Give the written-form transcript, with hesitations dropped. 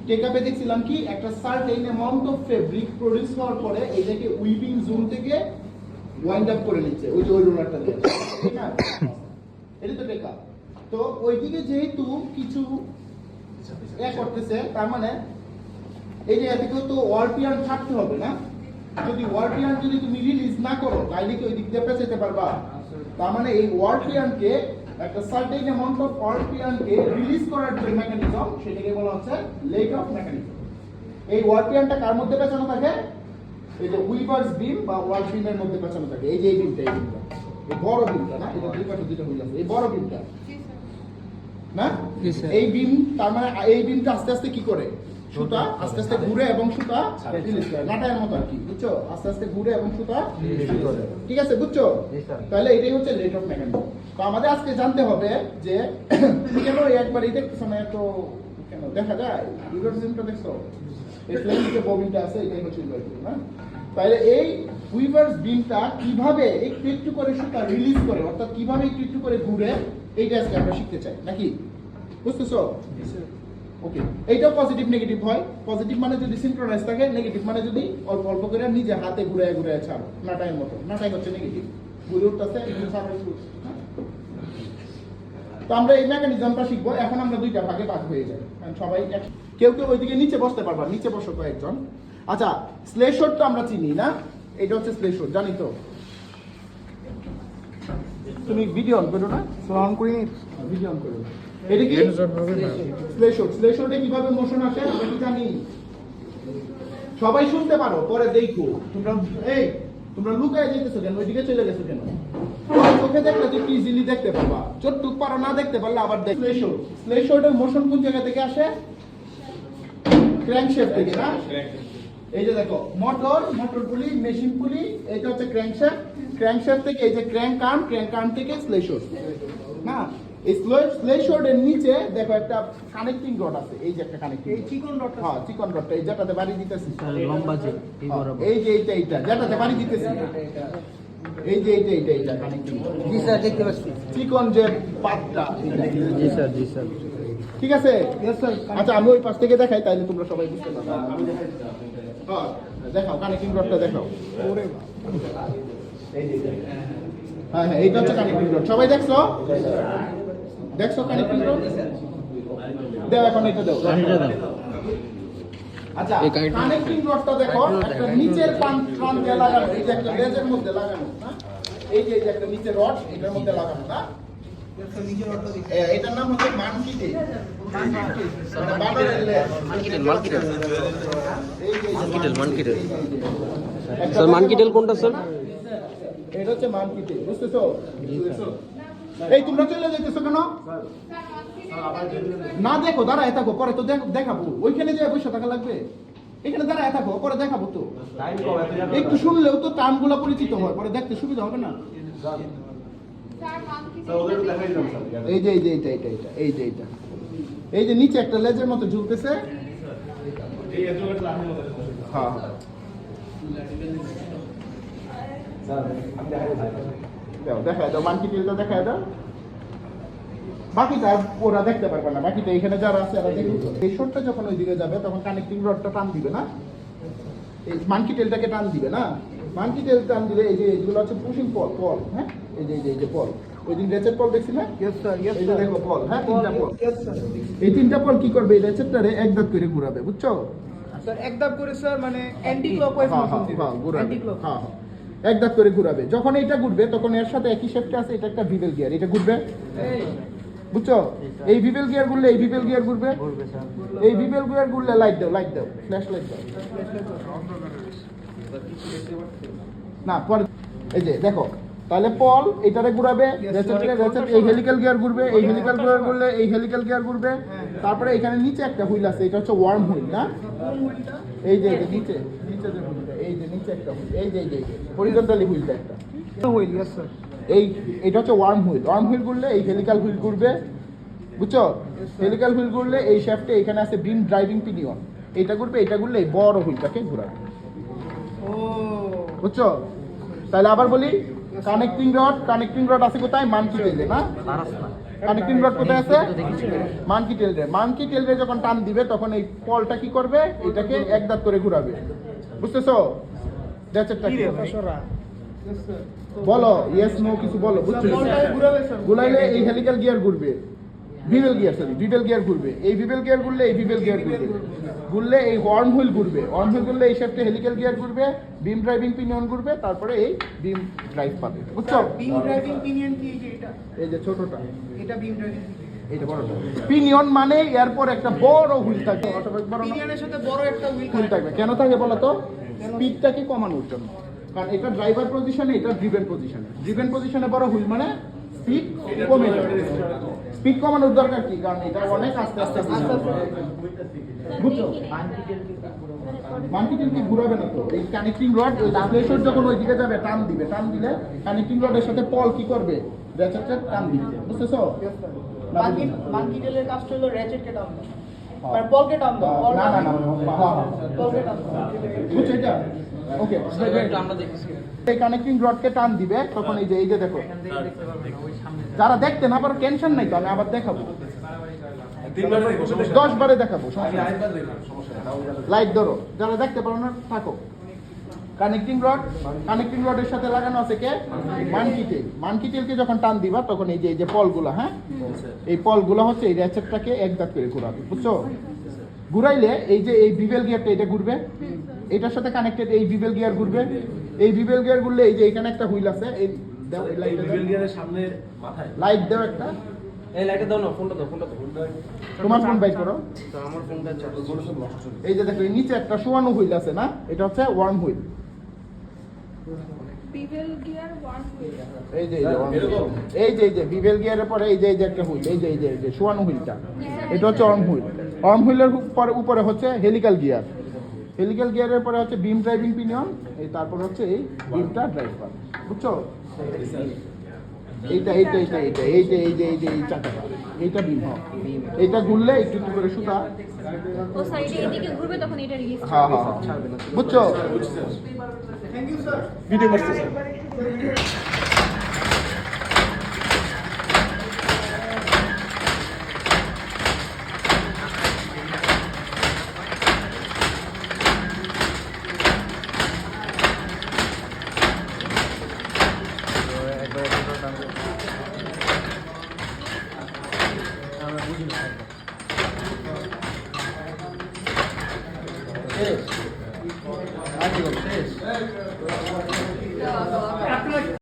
টেকআপে দেখছিলাম কি একটা certain amount of fabric produce হওয়ার পরে এটাকে উইভিং জোন থেকে ওয়াইন্ড আপ করে নিচ্ছে ওই যে ওই রোলারটা দিয়ে, ঠিক না? এটা তো টেকআপ। তো ওইদিকে যেহেতু কিছু করতেছে, তার মানে এই যে এদিকে তো ওয়ার্পিয়ান থাকতে হবে না? যদি ওয়ার্পিয়ান যদি তুমি রিলিজ না করো তাহলে কি ওই দিক দিয়ে পেঁচাতে পারবা? তার মানে এই ওয়ার্পিয়ানকে একটা সার্টেন অ্যামাউন্ট অফ ওয়ার্পিয়ানকে রিলিজ করার যে মেকানিজম সেটাকে বলা হচ্ছে লেগ অফ মেকানিজম। এই ওয়ার্পিয়ানটা কার মধ্যে পেঁচানো থাকে? এই যে উইভার্স বিম বা ওয়াল বিমের মধ্যে পেঁচানো থাকে। এই যে এই বিমটা, এই বড় বিমটা না, এটা দুই পাশে দুটো হয়ে যাচ্ছে, এই বড় বিমটা না, এই বিম। তার মানে এই বিমটা আস্তে আস্তে কি করে? সুতা আস্তে আস্তে ঘুরে এবং সুতা রিলিজ করে, নাটায়ের মতো আর কি, বুঝছো? আস্তে আস্তে ঘুরে এবং সুতা রিলিজ করে, ঠিক আছে? বুঝছো? তাহলে এটাই হচ্ছে লেট অফ মেকানিজম। তো আমাদের আজকে জানতে হবে যে কেন একবার এই দেখছো না, এত কেন দেখা যায় ইউরোজিমটা দেখছো, এই ফ্লেম যে ববিনটা আছে এটাই হচ্ছে ইউরোজিম না। তাহলে এই উইভার্স বিমটা কিভাবে একটু একটু করে সুতা রিলিজ করে, অর্থাৎ কিভাবে একটু একটু করে ঘুরে, এইটা আজকে আমরা শিখতে চাই, নাকি? বুঝতেছো? ওকে, এইটাও পজিটিভ নেগেটিভ হয়। পজিটিভ মানে যদি সিনক্রোনাইজ থাকে, নেগেটিভ মানে যদি অল্প অল্প করে নিজে হাতে ঘুরে ঘুরে ছাড়ো, নাটাইয়ের মতো। নাটাই হচ্ছে নেগেটিভ, ঘুরে উঠতেছে একটু ছাড়ো। তো আমরা এই মেকানিজমটা শিখবো। এখন আমরা দুইটা ভাগে ভাগ হয়ে যাই, কারণ সবাই কেউ কেউ ওইদিকে নিচে বসতে পারবা, নিচে বসো কয়েকজন। আচ্ছা, স্লেশোড তো আমরা চিনি না, এটা হচ্ছে স্লেশোড, জানি তো? তুমি ভিডিও অন করো না, অন করি, ভিডিও অন করো। এটা কি স্লেশোড? স্লেশোডে কিভাবে মোশন আসে আমরা কি জানি? সবাই শুনতে পারো, পরে দেখো। তোমরা লুকায় যেতেছো কেন? ওইদিকে চলে গেছো কেন? চোখে দেখলে তো ইজিলি দেখতে পারবা, চোখ পারো না দেখতে পারলে আবার দেখ। স্লেশোড, স্লেশোডের মোশন কোন জায়গা থেকে আসে? ক্র্যাঙ্কশ্যাফট থেকে না? এই যে দেখো, মোটর পুলি, মেশিন পুলি, এটা হচ্ছে ক্র্যাঙ্কশ্যাফট। ক্র্যাঙ্কশ্যাফট থেকে এই যে ক্র্যাঙ্ক আর্ম থেকে স্লেশোড না। এই স্লেশোডের নিচে দেখো একটা কানেক্টিং রড আছে, এই যে একটা কানেক্টিং, এই চিকন রডটা, হ্যাঁ চিকন রডটা, এই যেটাতে বাড়ি দিতেছি লম্বা, যে এই যে এইটা যেটাতে বাড়ি দিতেছি, এই যে এইটা কানেক্টিং। জি স্যার, দেখতে পাচ্ছি চিকন যে পাতটা। জি স্যার, জি স্যার, ঠিক আছে। আচ্ছা, আমি ওই পাশ থেকে দেখাই, তাইলে তোমরা সবাই বুঝতে পারবে। হ্যাঁ দেখাও, কানেক্টিং রডটা দেখাও। হ্যাঁ হ্যাঁ, এইটা হচ্ছে কানেক্টিং রড। সবাই দেখছো কানেক্টিং রড? দাও এখন, এটা দাও। আচ্ছা, কানেক্টিং রডটা দেখো, একটা নিচের প্রান্তে লাগানো, এই যে একটা লেজের মধ্যে লাগানো না, এই যে একটা নিচের রড এটার মধ্যে লাগানো না। এটার নাম হচ্ছে মানকিটেল। স্যার মানকিটেল কোনটা স্যার? এটা হচ্ছে মানকিটেল, বুঝতেছো? এই তোমরা চলে যাইতেছো কেন? না দেখো, দাঁড়ায় থাকো, পরে তো দেখাবো। ওইখানে যে বসে থাকা লাগবে, এখানে দাঁড়ায় থাকো, পরে দেখাবো। তো একটু শুনলেও তো টার্মগুলো পরিচিত হয়, পরে দেখতে সুবিধা হবে না? এই যে এইটা এই যে নিচে একটা লেজের মতো ঝুলতেছে। হ্যাঁ, দেখা দাও, মানকিটেলটা দেখা দাও। বাকিটা ওরা দেখতে পারবে না, বাকিটা এখানে যারা আছে এরা দেখবে। এই শটটা যখন ওইদিকে যাবে তখন কানেক্টিং রডটা টান দিবে না, এই মানকিটেলটাকে টান দিবে না। মানকিটেল টান দিলে এই যে এগুলো হচ্ছে পুশিং পল, হ্যাঁ, এই যে পল। ওই দিন রেচেট পল দেখছি না? এই যে দেখো পল, হ্যাঁ, তিনটা পল। এই তিনটা পল কি করবে? এই রেচেটটারে এক দাঁত করে ঘুরাবে, বুঝছো? স্যার এক দাঁত করে, স্যার মানে অ্যান্টি ক্লকওয়াইজ মোশন দিবে। ঘুরাবে, হ্যাঁ, এক দাঁত করে ঘুরাবে। যখন এইটা ঘুরবে তখন এর সাথে একই শেফটে আছে, এটা একটা ভিভেল গিয়ার, এটা ঘুরবে, বুঝছো? এই ভিভেল গিয়ার ঘুরলে এই ভিভেল গিয়ার ঘুরবে, এই ভিভেল গিয়ার ঘুরলে লাইট দাও, ফ্ল্যাশ লাইট দাও না। পরে এই যে দেখো, তাহলে পল এটারে ঘুরাবে, এই হেলিক্যাল গিয়ার ঘুরবে, এই হেলিক্যাল গিয়ার ঘুরলে এই হেলিক্যাল গিয়ার ঘুরবে। তারপরে এখানে নিচে একটা হুইল আছে, এটা হচ্ছে ওয়ার্ম হুইল না? এই যে নিচে যে হুইলটা, এই যে নিচে একটা হুইল, এই যে হরিজন্টালি হুইলটা একটা হুইল। ইয়েস স্যার, এটা হচ্ছে ওয়ার্ম হুইল ঘুরলে এই হেলিক্যাল হুইল ঘুরবে, বুঝছো? হেলিক্যাল হুইল ঘুরলে এই শ্যাফটে এখানে আছে বিম ড্রাইভিং পিনিয়ন, এটা ঘুরবে, এটা ঘুরলে এই বড় হুইলটাকে ঘোরাবে, বুঝছো? তাহলে আবার বলি, কানেক্টিং রড আছে কোথায়? মানকিটেলে না? কানেক্টিং রড কোথায় আছে? মানকি টেল রে যখন টান দিবে তখন এই পলটা কি করবে? এটাকে এক দাঁত করে ঘোরাবে। বুঝতেছো? দ্যাটসটা কি? বলো ইয়েস নো কিছু বলো। বুঝছো? ঘুরাইলে এই হেলিক্যাল গিয়ার ঘুরবে, ভিভেল গিয়ার ডিটেল গিয়ার ঘুরবে, এই ভিভেল গিয়ার ঘুরলে এই ভিভেল গিয়ার ঘুরবে, ঘুরলে এই ওয়ার্ম হুইল ঘুরবে, ওয়ার্ম হুইল ঘুরলে এই শেফটে হেলিক্যাল গিয়ার ঘুরবে, বিম ড্রাইভিং পিনিয়ন ঘুরবে, তারপরে এই বিম ড্রাইভ পাবে। বুঝছো? বিম ড্রাইভিং পিনিয়ন কি এটা? এই যে ছোটটা, এটা বিম ড্রাইভিং এইটা বড়টা। পিনিয়ন মানে এরপর একটা বড় হুইল থাকবে, অটোমেটিক বড় না? পিনিয়নের সাথে বড় একটা হুইল থাকবে। কেন থাকে বলো তো? স্পিডটাকে কমানোর জন্য। কারণ এটা ড্রাইভার পজিশনে, এটা ড্রিভেন পজিশনে। ড্রিভেন পজিশনে বড় হুইল মানে স্পিড কমে যাবে। স্পিড কমানোর দরকার কি? কারণ এটা অনেক আস্তে আস্তে বুঝছো? মানকিটেল কি ঘুরাবে না তো? এই কানেক্টিং রড ওই প্রেসার যখন ওই দিকে যাবে টান দিবে, টান দিলে কানেক্টিং রডের সাথে পল কি করবে? রেচেটে টান দিবে। বুঝতেছো? মানকিটেলের কাজটা হলো র্যাচেটকে টান দাও, মানে পলকে টান দাও। না না না, পলকে টান দাও। বুঝছো এটা? ওকে, এই কানেক্টিং রডকে টান দিবে তখন এই যে দেখো, যারা দেখতে না পারো টেনশন নাই তো, আমি আবার দেখাবো 10 বারে দেখাবো, লাইট ধরো, যারা দেখতে পারো না থাকো। কানেক্টিং রডের সাথে লাগানো আছে কে? মানকিটেলকে যখন টান দিবা তখন এই যে পলগুলো, হ্যাঁ এই পলগুলো হচ্ছে এই র্যাচেটটাকে এক দাঁত করে ঘোরাবে। বুঝছো? ঘুরাইলে এই যে এই বিভেল গিয়ারটা এটা ঘুরবে, এটার সাথে কানেক্টেড এই বিভেল গিয়ার ঘুরবে, এই বিভেল গিয়ার ঘুরলে এই যে এখানে একটা হুইল আছে, এই দাও এই লাইটটা, বিভেল গিয়ারের সামনে মাথায় লাইট দাও একটা। এই লাইটটা দাও না, ফোনটা দাও। তোমার ফোন বাইর করো। তো আমার ফোনটা চার্জ। এই যে দেখো এই নিচে একটা শোয়ানো হুইল আছে না, এটা হচ্ছে worm wheel. Bevel gear worm wheel. এই যে এই যে বিভেল গিয়ারের পরে এই যে একটা হুইল, এই যে শোয়ানো হুইলটা, এটা হচ্ছে ওয়ার্ম হুইল। ওয়ার্ম হুইলের উপরে হচ্ছে হেলিক্যাল গিয়ার, হেলিক্যাল গিয়ারের পরে হচ্ছে বিম ড্রাইভিং পিনিয়ন, এই তারপর হচ্ছে এই বিমটা ড্রাইভ করে। বুঝছো? এইটা এই চাকাটা, এইটা বিম হয়। এইটা ঘুরলে একটু একটু করে সুতা, ও সাইডে এদিকে ঘুরবে তখন এটা রিলিজ হ্যাঁ বুঝছো? Thank you sir. ভিডিও করতেছে। আমরা বুঝি না।